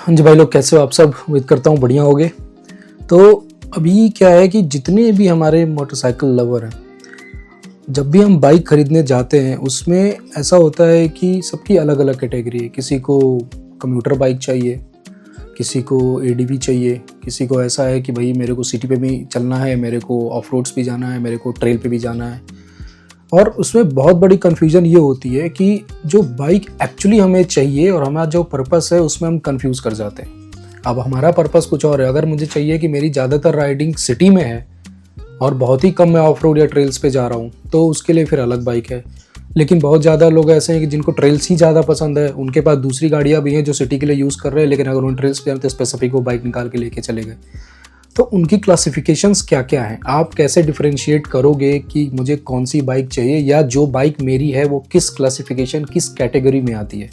हाँ जी भाई लोग, कैसे हो आप सब? उम्मीद करता हूँ बढ़िया होगे। तो अभी क्या है कि जितने भी हमारे मोटरसाइकिल लवर हैं, जब भी हम बाइक खरीदने जाते हैं उसमें ऐसा होता है कि सबकी अलग अलग कैटेगरी है। किसी को कम्यूटर बाइक चाहिए, किसी को एडीवी चाहिए, किसी को ऐसा है कि भाई मेरे को सिटी पे भी चलना है, मेरे को ऑफ रोड्स भी जाना है, मेरे को ट्रेल पे भी जाना है। और उसमें बहुत बड़ी कन्फ्यूजन ये होती है कि जो बाइक एक्चुअली हमें चाहिए और हमारा जो पर्पस है उसमें हम कंफ्यूज कर जाते हैं। अब हमारा पर्पस कुछ और है। अगर मुझे चाहिए कि मेरी ज़्यादातर राइडिंग सिटी में है और बहुत ही कम मैं ऑफ रोड या ट्रेल्स पे जा रहा हूँ, तो उसके लिए फिर अलग बाइक है। लेकिन बहुत ज़्यादा लोग ऐसे हैं कि जिनको ट्रेल्स ही ज़्यादा पसंद है, उनके पास दूसरी गाड़ियाँ भी हैं जो सिटी के लिए यूज़ कर रहे हैं, लेकिन अगर उन ट्रेल्स पे जाते तो स्पेसिफिक वो बाइक निकाल के लेके चले गए। तो उनकी क्लासिफिकेशंस क्या क्या हैं, आप कैसे डिफरेंशिएट करोगे कि मुझे कौन सी बाइक चाहिए या जो बाइक मेरी है वो किस क्लासिफिकेशन, किस कैटेगरी में आती है।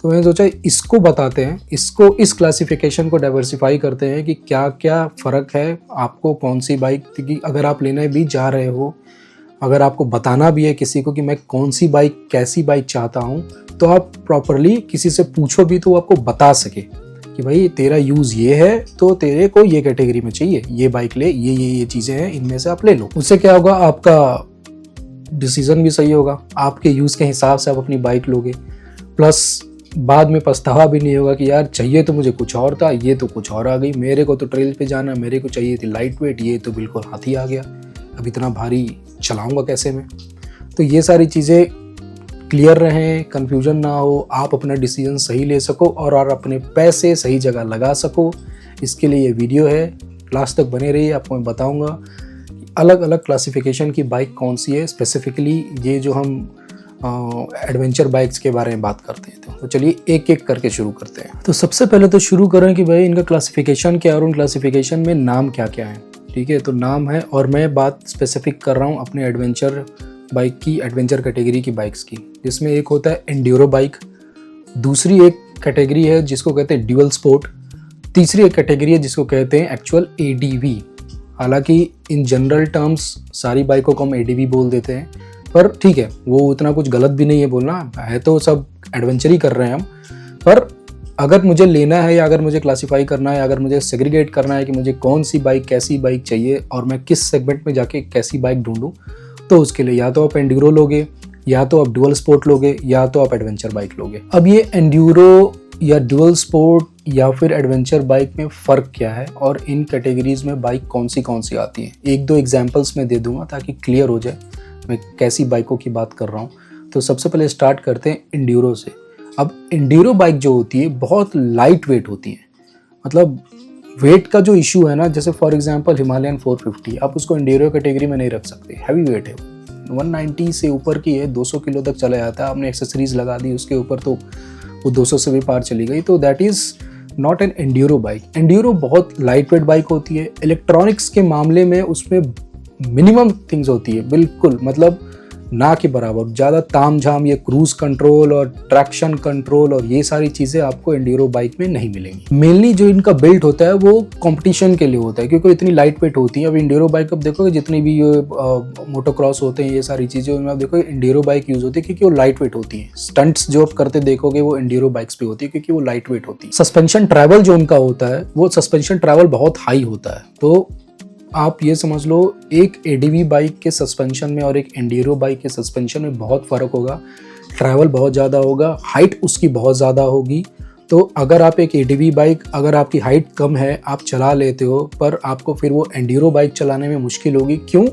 तो मैंने सोचा इसको बताते हैं, इसको इस क्लासिफिकेशन को डाइवर्सिफाई करते हैं कि क्या क्या फ़र्क है, आपको कौन सी बाइक की अगर आप लेने भी जा रहे हो, अगर आपको बताना भी है किसी को कि मैं कौन सी बाइक, कैसी बाइक चाहता हूँ, तो आप प्रॉपरली किसी से पूछो भी तो वो आपको बता सके कि भाई तेरा यूज़ ये है तो तेरे को ये कैटेगरी में चाहिए, ये बाइक ले, ये चीज़ें हैं, इनमें से आप ले लो। उससे क्या होगा, आपका डिसीजन भी सही होगा, आपके यूज़ के हिसाब से आप अपनी बाइक लोगे, प्लस बाद में पछतावा भी नहीं होगा कि यार चाहिए तो मुझे कुछ और था, ये तो कुछ और आ गई, मेरे को तो ट्रेल पे जाना, मेरे को चाहिए थी लाइट वेट, ये तो बिल्कुल हाथी आ गया, अब इतना भारी चलाऊँगा कैसे मैं। तो ये सारी चीज़ें क्लियर रहें, कन्फ्यूजन ना हो, आप अपना डिसीजन सही ले सको और अपने पैसे सही जगह लगा सको। इसके लिए ये वीडियो है, लास्ट तक बने रहिए। आपको मैं बताऊंगा अलग अलग क्लासिफिकेशन की बाइक कौन सी है, स्पेसिफिकली ये जो हम एडवेंचर बाइक्स के बारे में बात करते हैं। तो चलिए एक एक करके शुरू करते हैं। तो सबसे पहले तो शुरू करें कि भाई इनका क्लासिफिकेशन क्या है और उन क्लासिफिकेशन में नाम क्या क्या है। ठीक है, तो नाम है, और मैं बात स्पेसिफिक कर रहा हूँ अपने एडवेंचर बाइक की, एडवेंचर कैटेगरी की बाइक्स की, जिसमें एक होता है एंड्यूरो बाइक, दूसरी एक कैटेगरी है जिसको कहते हैं ड्यूअल स्पोर्ट, तीसरी एक कैटेगरी है जिसको कहते हैं एक्चुअल एडीवी। हालांकि इन जनरल टर्म्स सारी बाइकों को हम एडीवी बोल देते हैं, पर ठीक है, वो उतना कुछ गलत भी नहीं है बोलना, है तो सब एडवेंचर ही कर रहे हैं हम। पर अगर मुझे लेना है या अगर मुझे क्लासीफाई करना है, अगर मुझे सेग्रीगेट करना है कि मुझे कौन सी बाइक, कैसी बाइक चाहिए और मैं किस सेगमेंट में जाके कैसी बाइक ढूंढूं, तो उसके लिए या तो आप एंड्यूरो लोगे, या तो आप डुअल स्पोर्ट लोगे, या तो आप एडवेंचर बाइक लोगे। अब ये एंड्यूरो या डुअल स्पोर्ट या फिर एडवेंचर बाइक में फ़र्क क्या है और इन कैटेगरीज में बाइक कौन सी आती है, एक दो एग्जांपल्स मैं दे दूंगा ताकि क्लियर हो जाए मैं कैसी बाइकों की बात कर रहा हूँ। तो सबसे पहले स्टार्ट करते हैं एंड्यूरो से। अब एंड्यूरो बाइक जो होती है बहुत लाइट वेट होती है, मतलब वेट का जो इशू है ना, जैसे फॉर एग्जांपल हिमालयन 450, आप उसको एंड्यूरो कैटेगरी में नहीं रख सकते, हैवी वेट है, 190 से ऊपर की है, 200 किलो तक चला जाता है। आपने एक्सेसरीज लगा दी उसके ऊपर तो वो 200 से भी पार चली गई, तो that is not an Enduro bike. Enduro बहुत लाइट वेट बाइक होती है। इलेक्ट्रॉनिक्स के मामले में उसमें मिनिमम थिंग्स होती है, बिल्कुल मतलब ना के बराबर। ज़्यादा ताम झाम ये क्रूज कंट्रोल और ट्रैक्शन कंट्रोल और ये सारी चीज़ें आपको एंड्यूरो बाइक में नहीं मिलेंगी। मेनली जो इनका बिल्ड होता है वो कंपटीशन के लिए होता है, क्योंकि इतनी लाइट वेट होती है। अब एंड्यूरो बाइक अब देखोगे जितनी भी ये मोटोक्रॉस होते हैं, ये सारी चीज़ें उनमें आप देखोगे एंड्यूरो बाइक यूज़ होती है क्योंकि वो लाइट वेट होती है। स्टंट्स जो आप करते देखोगे वो एंड्यूरो बाइक्स पे होती है क्योंकि वो लाइट वेट होती है। सस्पेंशन ट्रैवल जो उनका होता है वो सस्पेंशन ट्रैवल बहुत हाई होता है। तो आप ये समझ लो एक एडीवी बाइक के सस्पेंशन में और एक एंड्यूरो बाइक के सस्पेंशन में बहुत फ़र्क होगा, ट्रैवल बहुत ज़्यादा होगा, हाइट उसकी बहुत ज़्यादा होगी। तो अगर आप एक एडीवी बाइक, अगर आपकी हाइट कम है, आप चला लेते हो, पर आपको फिर वो एंड्यूरो बाइक चलाने में मुश्किल होगी। क्यों?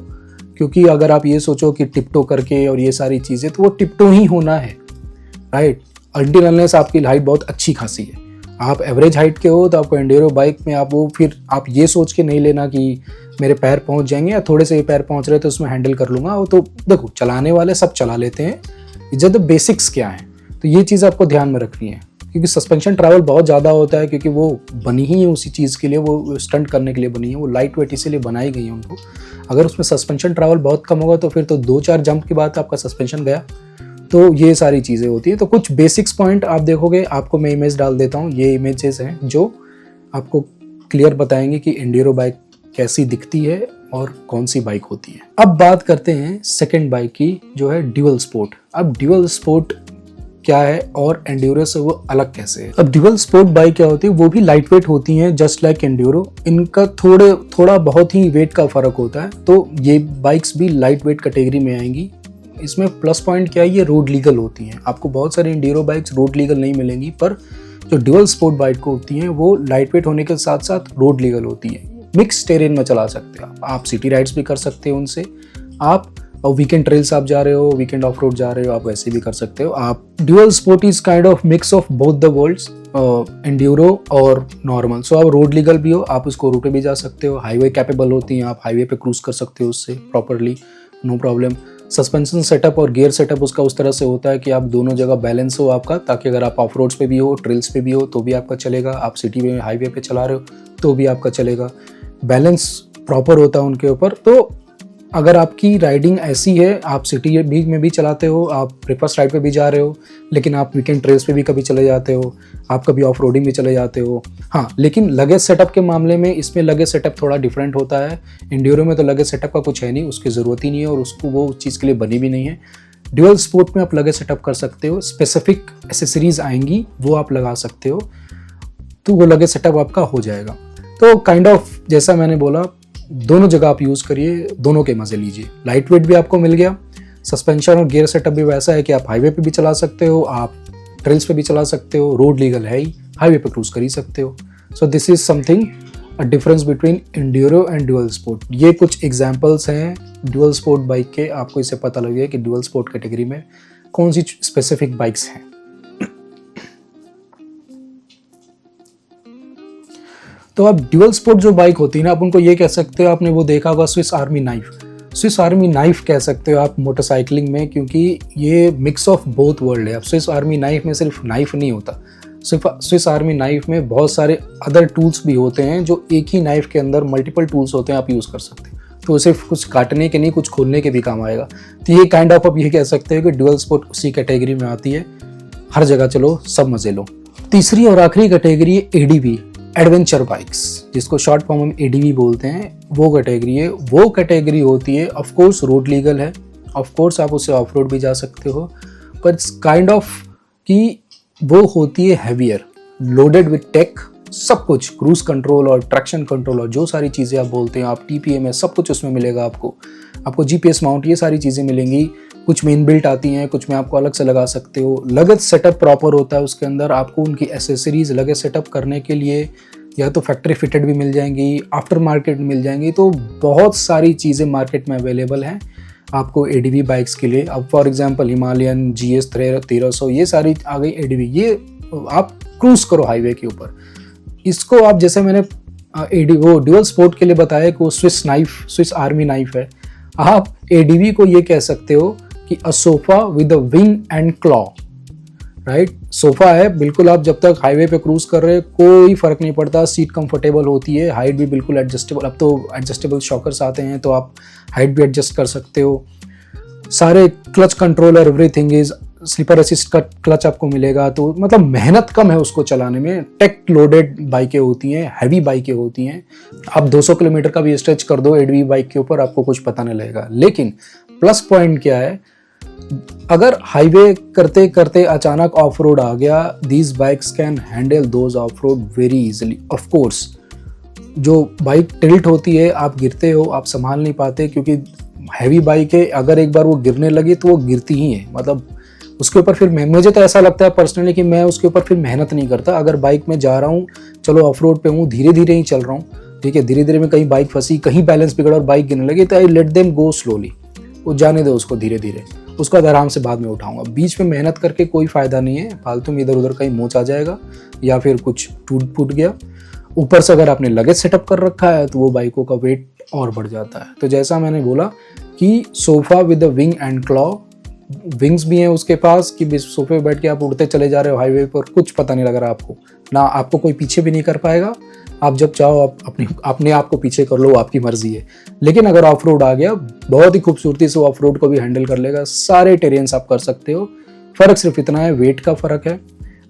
क्योंकि अगर आप ये सोचो कि टिप्टो करके और ये सारी चीज़ें, तो वो टिप्टो ही होना है, राइट, अनटिल अनलेस आपकी हाइट बहुत अच्छी खासी है। आप एवरेज हाइट के हो तो आपको एंड्यूरो बाइक में आप वो, फिर आप ये सोच के नहीं लेना कि मेरे पैर पहुंच जाएंगे या थोड़े से पैर पहुंच रहे तो उसमें हैंडल कर लूँगा। वो तो देखो चलाने वाले सब चला लेते हैं, जब बेसिक्स क्या हैं, तो ये चीज़ आपको ध्यान में रखनी है। क्योंकि सस्पेंशन ट्रैवल बहुत ज़्यादा होता है, क्योंकि वो बनी ही है उसी चीज़ के लिए, वो स्टंट करने के लिए बनी है, वो लाइट वेट इसीलिए बनाई गई है उनको। अगर उसमें सस्पेंशन ट्रैवल बहुत कम होगा तो फिर तो 2-4 जंप के बाद आपका सस्पेंशन गया। तो ये सारी चीज़ें होती है। तो कुछ बेसिक्स पॉइंट आप देखोगे, आपको मैं इमेज डाल देता हूँ, ये इमेजेस हैं जो आपको क्लियर बताएंगे कि एंड्यूरो बाइक कैसी दिखती है और कौन सी बाइक होती है। अब बात करते हैं सेकंड बाइक की, जो है ड्यूअल स्पोर्ट। अब ड्यूअल स्पोर्ट क्या है और एंड्यूरो से वो अलग कैसे है। अब ड्यूअल स्पोर्ट बाइक क्या होती है, वो भी लाइट वेट होती हैं जस्ट लाइक एंड्यूरो। इनका थोड़ा बहुत ही वेट का फर्क होता है, तो ये बाइक्स भी लाइट वेट कैटेगरी में आएंगी। इसमें प्लस पॉइंट क्या है, ये रोड लीगल होती हैं। आपको बहुत सारी एंड्यूरो बाइक्स रोड लीगल नहीं मिलेंगी, पर जो ड्यूअल स्पोर्ट बाइक होती हैं वो लाइट वेट होने के साथ साथ रोड लीगल होती हैं। मिक्स टेरेन में चला सकते हैं आप सिटी राइड्स भी कर सकते हो उनसे, आप वीकेंड ट्रेल्स आप जा रहे हो, वीकेंड ऑफ रोड जा रहे हो, आप वैसे भी कर सकते हो। आप dual sport is kind of mix of both the worlds, enduro और नॉर्मल। सो आप रोड लीगल भी हो, आप उसको रूट पे भी जा सकते हो, हाईवे कैपेबल होती हैं, आप हाईवे पे क्रूज कर सकते हो उससे properly, no problem. Suspension setup और गियर सेटअप उसका उस तरह से होता है कि आप दोनों जगह बैलेंस हो आपका, ताकि अगर आप ऑफ रोड्स पे भी हो, ट्रेल्स पे भी हो तो भी आपका चलेगा, आप सिटी में हाईवे पे चला रहे हो तो भी आपका चलेगा। बैलेंस प्रॉपर होता है उनके ऊपर। तो अगर आपकी राइडिंग ऐसी है, आप सिटी में भी चलाते हो, आप ब्रेकफास्ट राइड पे भी जा रहे हो, लेकिन आप वीकेंड ट्रेल्स पे भी कभी चले जाते हो, आप कभी ऑफ रोडिंग भी चले जाते हो। हाँ, लेकिन लगेज सेटअप के मामले में इसमें लगेज सेटअप थोड़ा डिफरेंट होता है। एंड्यूरो में तो लगेज सेटअप का कुछ है नहीं, उसकी ज़रूरत ही नहीं है और उसको वो उस चीज़ के लिए बनी भी नहीं है। ड्यूअल स्पोर्ट में आप लगेज सेटअप कर सकते हो, स्पेसिफिक एसेसरीज आएंगी वो आप लगा सकते हो, तो वो लगेज सेटअप आपका हो जाएगा। तो काइंड ऑफ जैसा मैंने बोला, दोनों जगह आप यूज़ करिए, दोनों के मज़े लीजिए। लाइट वेट भी आपको मिल गया, सस्पेंशन और गियर सेटअप भी वैसा है कि आप हाईवे पे भी चला सकते हो, आप ट्रेल्स पे भी चला सकते हो, रोड लीगल है ही, हाईवे पे क्रूज कर ही सकते हो। So this is something a difference between Enduro and dual sport. ये कुछ एग्जांपल्स हैं ड्यूअल स्पोर्ट बाइक के, आपको इससे पता लग गया कि ड्यूअल स्पोर्ट कैटेगरी में कौन सी स्पेसिफिक बाइक्स हैं। तो अब ड्यूअल स्पोर्ट जो बाइक होती है ना, आप उनको ये कह सकते हो, आपने वो देखा होगा Swiss army knife. Swiss army knife कह सकते हो आप मोटरसाइकिलिंग में, क्योंकि ये मिक्स ऑफ बोथ वर्ल्ड है। अब स्विस आर्मी नाइफ में सिर्फ नाइफ नहीं होता, सिर्फ स्विस आर्मी नाइफ में बहुत सारे अदर टूल्स भी होते हैं, जो एक ही नाइफ के अंदर मल्टीपल टूल्स होते हैं, आप यूज़ कर सकते हैं। तो सिर्फ कुछ काटने के नहीं, कुछ खोलने के भी काम आएगा। तो ये काइंड ऑफ आप ये कह सकते हो कि ड्यूअल स्पोर्ट उसी कैटेगरी में आती है। हर जगह चलो, सब मजे लो। तीसरी और आखिरी कैटेगरी है एडीवी, एडवेंचर बाइक्स, जिसको शॉर्ट फॉर्म हम एडीवी बोलते हैं। वो कैटेगरी है, वो कैटेगरी होती है, ऑफ कोर्स रोड लीगल है, ऑफ कोर्स आप उससे ऑफ रोड भी जा सकते हो, पर काइंड ऑफ कि वो होती है हैवियर, लोडेड विद टेक, सब कुछ, क्रूज कंट्रोल और ट्रैक्शन कंट्रोल और जो सारी चीज़ें आप बोलते हैं, आप टीपीएम है, सब कुछ उसमें मिलेगा आपको जीपीएस माउंट, ये सारी चीज़ें मिलेंगी। कुछ में इनबिल्ट आती हैं, कुछ में आपको अलग से लगा सकते हो। लगेज सेटअप प्रॉपर होता है उसके अंदर, आपको उनकी एसेसरीज लगेज सेटअप करने के लिए या तो फैक्ट्री फिटेड भी मिल जाएंगी, आफ्टर मार्केट मिल जाएंगी। तो बहुत सारी चीज़ें मार्केट में अवेलेबल हैं आपको एडीवी बाइक्स के लिए। अब फॉर एग्जांपल हिमालयन, GS 1300, ये सारी आ गई एडीवी। ये आप क्रूज करो हाईवे के ऊपर, इसको आप, जैसे मैंने वो ड्यूअल स्पोर्ट के लिए बताया कि वो स्विस आर्मी नाइफ है, आप एडीवी को ये कह सकते हो कि a sofa with a wing and claw, right. Sofa है बिल्कुल, आप जब तक हाईवे पे क्रूज कर रहे हो कोई फर्क नहीं पड़ता, सीट कंफर्टेबल होती है, हाइट भी बिल्कुल एडजस्टेबल। अब तो एडजस्टेबल शॉकर्स आते हैं तो आप हाइट भी एडजस्ट कर सकते हो। सारे clutch controller, everything is slipper assist का क्लच आपको मिलेगा। तो मतलब मेहनत कम है उसको चलाने में। टेक लोडेड बाइकें होती हैं, हैवी बाइकें होती हैं। आप 200 किलोमीटर का भी स्ट्रेच कर दो एडीवी बाइक के ऊपर, आपको कुछ पता नहीं लगेगा। लेकिन प्लस पॉइंट क्या है, अगर हाईवे करते करते अचानक ऑफ रोड आ गया, these bikes can handle those of road very easily. Of course जो बाइक टिल्ट होती है, आप गिरते हो, आप संभाल नहीं पाते, क्योंकि हैवी बाइक है, अगर एक बार वो गिरने लगी तो वो गिरती ही है। मतलब उसके ऊपर फिर मुझे तो ऐसा लगता है पर्सनली कि मैं उसके ऊपर फिर मेहनत नहीं करता। अगर बाइक में जा रहा हूँ, चलो ऑफ रोड पे हूँ, धीरे धीरे ही चल रहा हूँ, ठीक है, धीरे धीरे में कहीं बाइक फंसी, कहीं बैलेंस बिगड़ा और बाइक गिरने लगी, तो I let them go slowly, वो जाने दो उसको धीरे धीरे, उसको आराम से बाद में उठाऊंगा। बीच में मेहनत करके कोई फायदा नहीं है, फालतू में इधर उधर कहीं मोच आ जाएगा या फिर कुछ टूट फूट गया। ऊपर से अगर आपने लगेज सेटअप कर रखा है तो वो बाइकों का वेट और बढ़ जाता है। तो जैसा मैंने बोला कि sofa with the wing and claw, wings भी हैं उसके पास कि सोफे पे बैठ के आप उड़ते चले जा रहे हो हाईवे पर, कुछ पता नहीं लग रहा आपको, ना आपको कोई पीछे भी नहीं कर पाएगा। आप जब चाहो आप अपने आप को पीछे कर लो, आपकी मर्जी है। लेकिन अगर ऑफ रोड आ गया, बहुत ही खूबसूरती से ऑफ रोड को भी हैंडल कर लेगा, सारे टेरेन्स आप कर सकते हो। फर्क सिर्फ इतना है, वेट का फर्क है।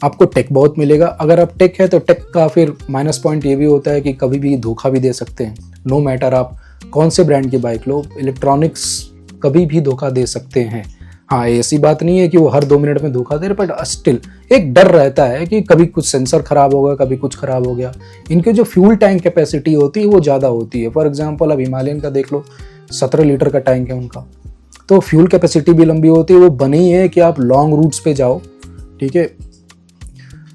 आपको टेक बहुत मिलेगा। अगर आप टेक है तो टेक का फिर माइनस पॉइंट ये भी होता है कि कभी भी धोखा भी दे सकते हैं। नो मैटर आप कौन से ब्रांड की बाइक लो, इलेक्ट्रॉनिक्स कभी भी धोखा दे सकते हैं। हाँ, ऐसी बात नहीं है कि वो हर 2 मिनट में धोखा दे रहे, बट स्टिल एक डर रहता है कि कभी कुछ सेंसर खराब होगा, कभी कुछ खराब हो गया। इनके जो फ्यूल टैंक कैपेसिटी होती है वो ज़्यादा होती है। फॉर एग्जांपल अब हिमालयन का देख लो, 17 लीटर का टैंक है उनका, तो फ्यूल कैपेसिटी भी लंबी होती है। वो बनी है कि आप लॉन्ग रूट्स पे जाओ, ठीक है,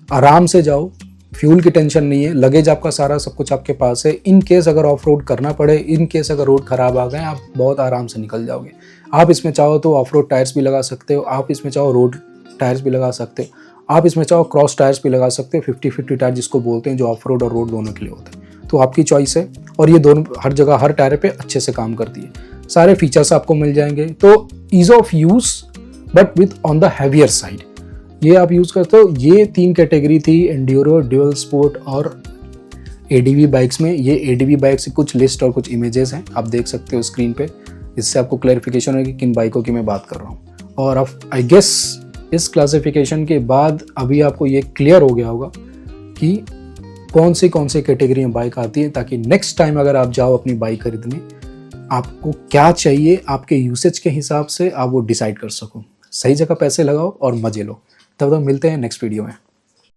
आराम से जाओ, फ्यूल की टेंशन नहीं है, लगेज आपका सारा सब कुछ आपके पास है। इन केस अगर ऑफ रोड करना पड़े, इन केस अगर रोड खराब आ गए, आप बहुत आराम से निकल जाओगे। आप इसमें चाहो तो ऑफ रोड टायर्स भी लगा सकते हो, आप इसमें चाहो रोड टायर्स भी लगा सकते हो, आप इसमें चाहो क्रॉस टायर्स भी लगा सकते हो, 50-50 टायर जिसको बोलते हैं, जो ऑफ रोड और रोड दोनों के लिए होते हैं। तो आपकी चॉइस है, और ये दोनों हर जगह हर टायर पे अच्छे से काम करती है। सारे फीचर्स आपको मिल जाएंगे। तो ease of use but with on the heavier side ये आप यूज़ करते हो। ये 3 कैटेगरी थी एंड्योरो, ड्यूअल स्पोर्ट और एडीवी बाइक्स में। ये एडीवी बाइक्स की कुछ लिस्ट और कुछ इमेजेस हैं, आप देख सकते हो स्क्रीन पे। इससे आपको क्लैरिफिकेशन होगी किन बाइकों की मैं बात कर रहा हूँ। और अब आई गेस इस क्लासिफिकेशन के बाद अभी आपको ये क्लियर हो गया होगा कि कौन सी कैटेगरी में बाइक आती है, ताकि नेक्स्ट टाइम अगर आप जाओ अपनी बाइक खरीदने, आपको क्या चाहिए, आपके यूसेज के हिसाब से आप वो डिसाइड कर सको। सही जगह पैसे लगाओ और मजे लो। तब तक मिलते हैं नेक्स्ट वीडियो में।